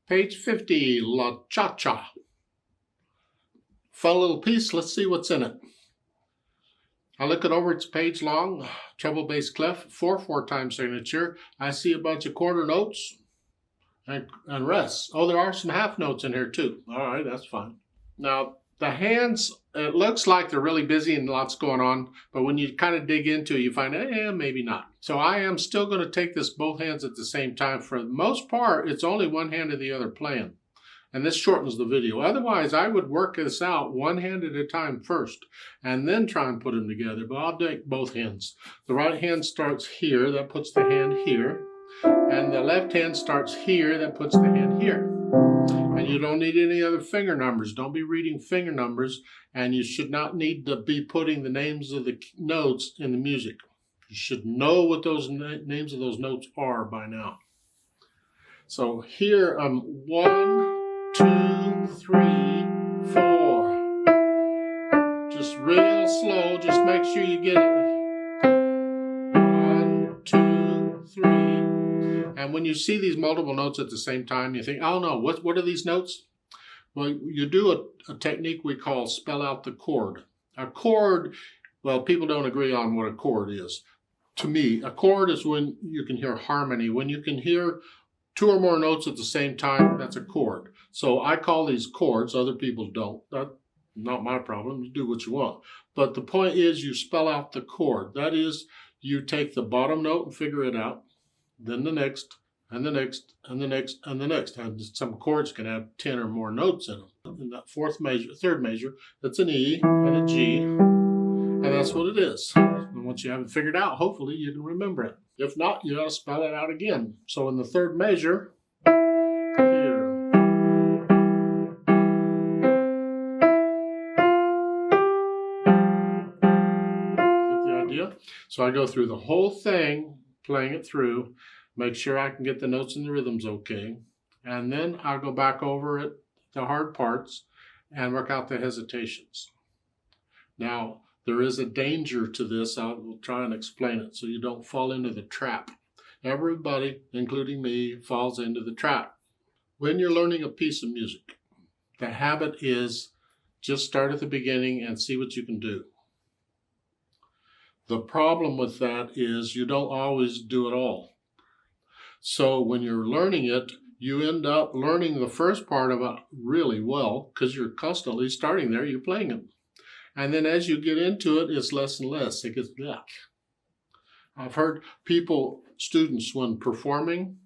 Page 50, La Cha-Cha. Fun little piece, let's see what's in it. I look it over, it's a page long, treble bass clef, 4/4 signature. I see a bunch of quarter notes and rests. Oh, there are some half notes in here too. All right, that's fine. Now, the hands, it looks like they're really busy and lots going on, but when you kind of dig into it, you find, maybe not. So I am still going to take this both hands at the same time. For the most part, it's only one hand or the other playing. And this shortens the video. Otherwise, I would work this out one hand at a time first, and then try and put them together. But I'll take both hands. The right hand starts here, that puts the hand here. And the left hand starts here, that puts the hand here. And you don't need any other finger numbers. Don't be reading finger numbers, and you should not need to be putting the names of the notes in the music. You should know what those names of those notes are by now. So here, 1, 2, 3, 4. Just real slow. Just make sure you get it. 1, 2, 3. And when you see these multiple notes at the same time, you think, oh no, what are these notes? Well, you do a technique we call spell out the chord. A chord, well, people don't agree on what a chord is. To me, a chord is when you can hear harmony. When you can hear two or more notes at the same time, that's a chord. So I call these chords, other people don't. That's not my problem, you do what you want. But the point is you spell out the chord. That is, you take the bottom note and figure it out, then the next, and the next, and the next, and the next. And some chords can have 10 or more notes in them. In that third measure, that's an E and a G, and that's what it is. And once you have it figured out, hopefully you can remember it. If not, you got to spell it out again. So in the third measure, here. Get the idea? So I go through the whole thing, playing it through, make sure I can get the notes and the rhythms okay, and then I'll go back over it, the hard parts, and work out the hesitations. Now, there is a danger to this. I will try and explain it so you don't fall into the trap. Everybody, including me, falls into the trap. When you're learning a piece of music, the habit is just start at the beginning and see what you can do. The problem with that is you don't always do it all. So when you're learning it, you end up learning the first part of it really well because you're constantly starting there, you're playing it. And then as you get into it, it's less and less. It gets black. I've heard students, when performing,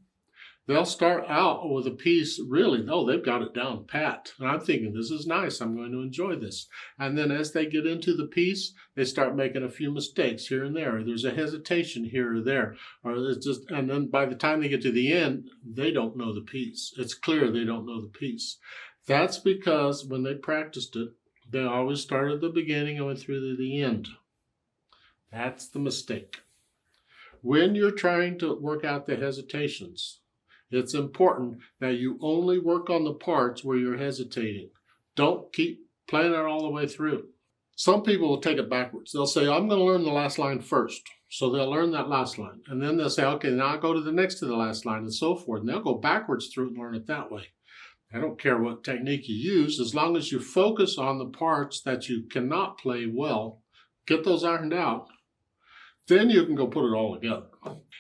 they'll start out with a piece really, they've got it down pat. And I'm thinking, this is nice, I'm going to enjoy this. And then as they get into the piece, they start making a few mistakes here and there. There's a hesitation here or there. And then by the time they get to the end, they don't know the piece. It's clear they don't know the piece. That's because when they practiced it, they always start at the beginning and went through to the end. That's the mistake. When you're trying to work out the hesitations, it's important that you only work on the parts where you're hesitating. Don't keep playing it all the way through. Some people will take it backwards. They'll say, I'm going to learn the last line first. So they'll learn that last line. And then they'll say, okay, now I'll go to the next to the last line and so forth. And they'll go backwards through it and learn it that way. I don't care what technique you use, as long as you focus on the parts that you cannot play well, get those ironed out, then you can go put it all together.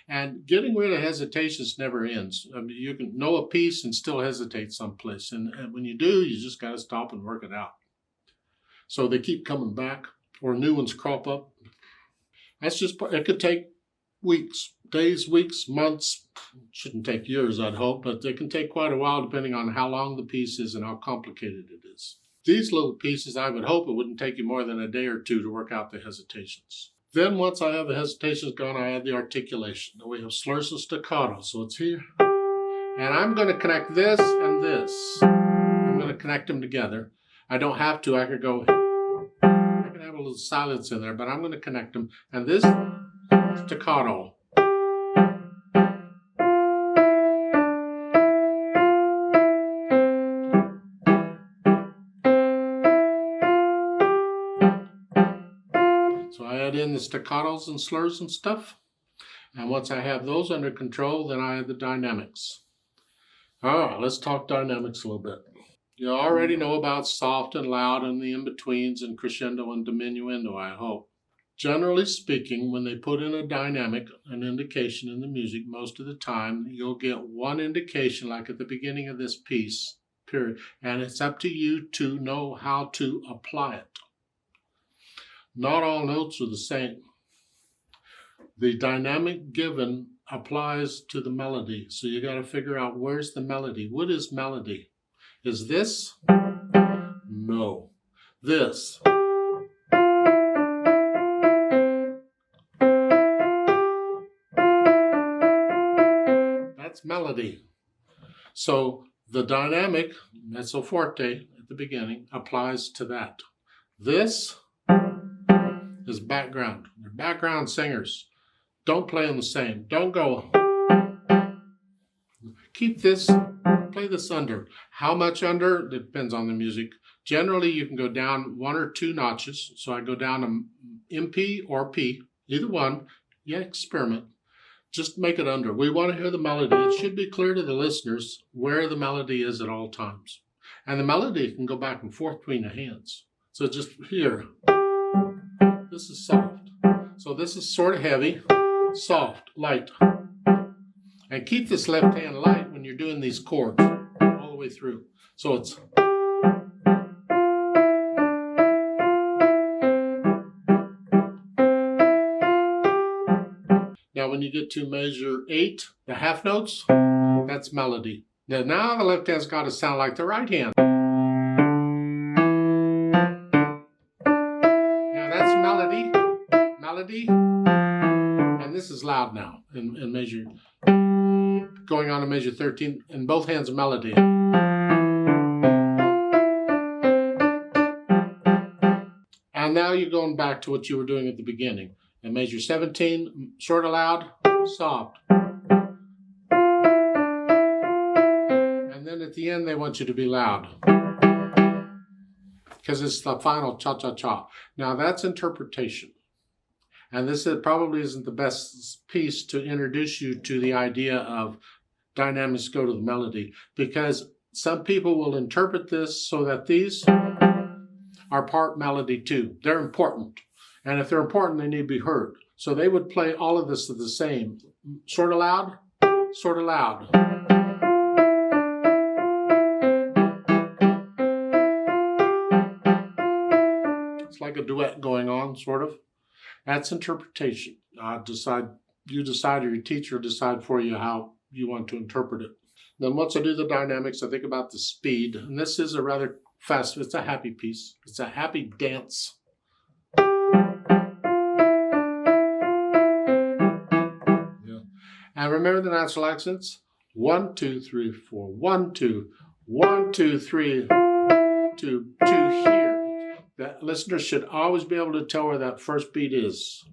And getting rid of hesitations never ends. I mean, you can know a piece and still hesitate someplace. And when you do, you just got to stop and work it out. So they keep coming back, or new ones crop up. That's just, it could take weeks, days, weeks, months. It shouldn't take years, I'd hope, but it can take quite a while depending on how long the piece is and how complicated it is. These little pieces, I would hope it wouldn't take you more than a day or two to work out the hesitations. Then once I have the hesitations gone, I add the articulation. We have slurs and staccato, so it's here. And I'm going to connect this and this. I'm going to connect them together. I don't have to, I could go, I can have a little silence in there, but I'm going to connect them. And this staccato. So I add in the staccatos and slurs and stuff. And once I have those under control, then I add the dynamics. All right, let's talk dynamics a little bit. You already know about soft and loud and the in-betweens and crescendo and diminuendo, I hope. Generally speaking, when they put in a dynamic, an indication in the music, most of the time, you'll get one indication, like at the beginning of this piece, period. And it's up to you to know how to apply it. Not all notes are the same. The dynamic given applies to the melody. So you got to figure out, where's the melody? What is melody? Is this? No. This. That's melody. So the dynamic, mezzo forte at the beginning, applies to that. This is background. They're background singers. Don't play them the same. Don't go. Keep this, play this under. How much under? Depends on the music. Generally, you can go down 1 or 2 notches. So I go down to MP or P, either one. Yeah, experiment. Just make it under. We want to hear the melody. It should be clear to the listeners where the melody is at all times. And the melody can go back and forth between the hands. So just here. This is soft. So this is sort of heavy, soft, light. And keep this left hand light when you're doing these chords all the way through. So it's... Now when you get to measure 8, the half notes, that's melody. Now the left hand's got to sound like the right hand. Now that's melody, melody, and this is loud now in measure, going on to measure 13, and both hands are melody. And now you're going back to what you were doing at the beginning. In measure 17, sort of loud, soft. And then at the end, they want you to be loud. Because it's the final cha-cha-cha. Now that's interpretation. And this probably isn't the best piece to introduce you to the idea of dynamics go to the melody. Because some people will interpret this so that these are part melody too. They're important. And if they're important, they need to be heard. So they would play all of this the same. Sort of loud, sort of loud. It's like a duet going on, sort of. That's interpretation. You decide, or your teacher decide for you how you want to interpret it. Then once I do the dynamics, I think about the speed. And this is a rather fast, it's a happy piece. It's a happy dance. And remember the natural accents? 1, 2, 3, 4. 1, 2. 1, 2, 3. 2 here. The listener should always be able to tell where that first beat is.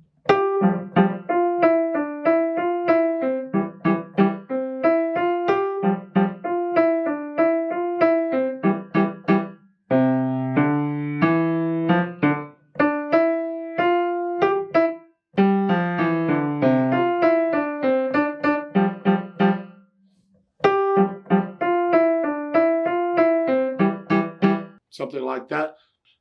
Something like that.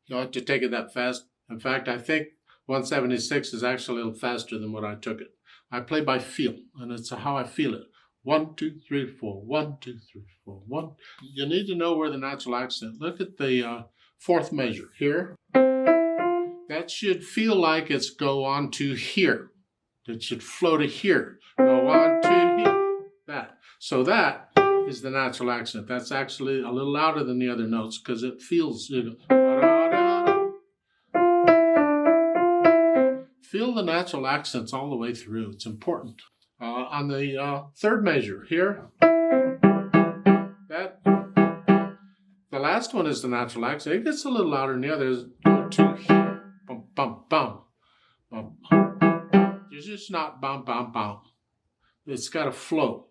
You don't have to take it that fast. In fact, I think 176 is actually a little faster than what I took it. I play by feel, and it's how I feel it. 1, 2, 3, 4. 1, 2, 3, 4. 1. You need to know where the natural accent. Look at the 4th measure here. That should feel like it's go on to here. It should flow to here. Go on to here. That. So that is the natural accent. That's actually a little louder than the other notes because it feels, feel the natural accents all the way through. It's important. On the 3rd measure here, the last one is the natural accent. It gets a little louder than the others. Go to here. Bum, bum, bum. Bum. It's just not bum, bum, bum. It's got to flow.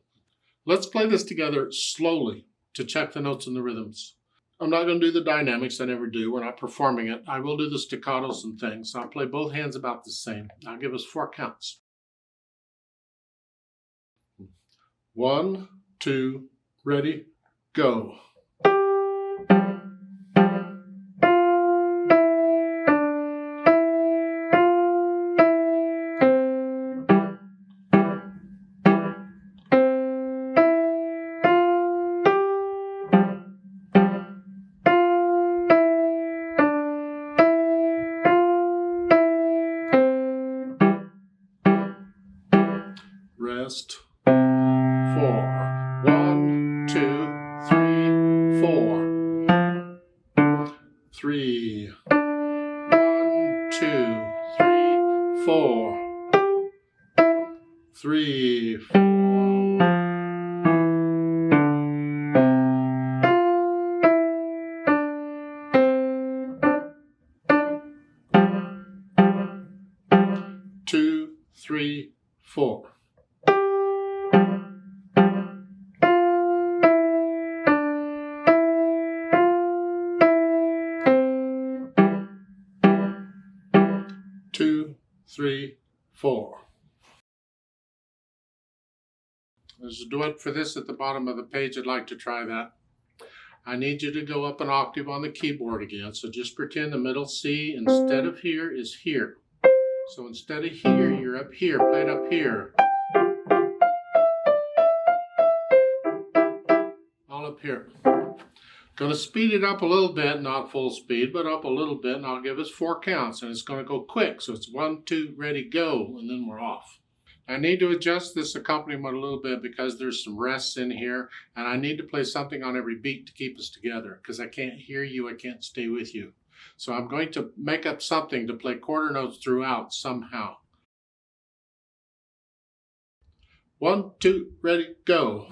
Let's play this together slowly to check the notes and the rhythms. I'm not going to do the dynamics. I never do. We're not performing it. I will do the staccatos and things. I'll play both hands about the same. I'll give us 4 counts. 1, 2, ready, go. Rest. 4. 1, 2, 3, 4. 3. 1, 2, 3, 4. 3, 4. 2, 3, 4. 2, 3, 4. There's a duet for this at the bottom of the page. I'd like to try that. I need you to go up an octave on the keyboard again. So just pretend the middle C instead of here is here. So instead of here, you're up here. Play it up here. All up here. Going to speed it up a little bit, not full speed, but up a little bit, and I'll give us 4 counts, and it's going to go quick. So it's 1, 2, ready, go, and then we're off. I need to adjust this accompaniment a little bit because there's some rests in here, and I need to play something on every beat to keep us together because I can't hear you, I can't stay with you. So I'm going to make up something to play quarter notes throughout somehow. 1, 2, ready, go.